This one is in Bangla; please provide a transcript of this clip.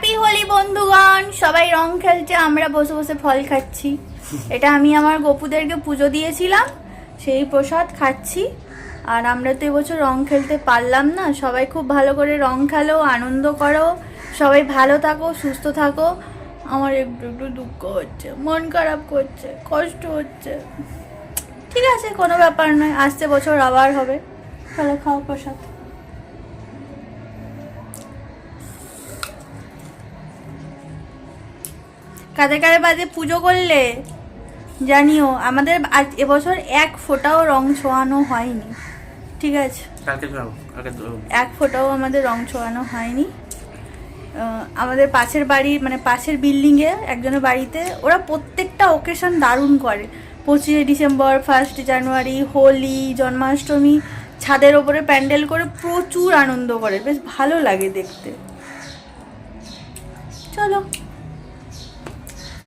হ্যাপি হোলি বন্ধুগণ, সবাই রং খেলছে, আমরা বসে বসে ফল খাচ্ছি। এটা আমি আমার গপুদেরকে পুজো দিয়েছিলাম, সেই প্রসাদ খাচ্ছি। আর আমরা তো এবছর রং খেলতে পারলাম না। সবাই খুব ভালো করে রং খেলো, আনন্দ করো, সবাই ভালো থাকো, সুস্থ থাকো। আমার একটু একটু দুঃখ হচ্ছে, মন খারাপ করছে, কষ্ট হচ্ছে। ঠিক আছে, কোনো ব্যাপার নয়, আসছে বছর আবার হবে। চলো খাও প্রসাদ। কাদের কাদের বাদে পুজো করলে জানিও। আমাদের এবছর এক ফোঁটাও রং ছোঁয়ানো হয়নি, ঠিক আছে? এক ফোঁটাও আমাদের রং ছোঁয়ানো হয়নি। আমাদের পাশের বাড়ি, মানে পাশের বিল্ডিংয়ে একজনের বাড়িতে ওরা প্রত্যেকটা ওকেশন দারুণ করে। 25শে ডিসেম্বর, 1 জানুয়ারি, হোলি, জন্মাষ্টমী, ছাদের ওপরে প্যান্ডেল করে প্রচুর আনন্দ করে, বেশ ভালো লাগে দেখতে। চলো।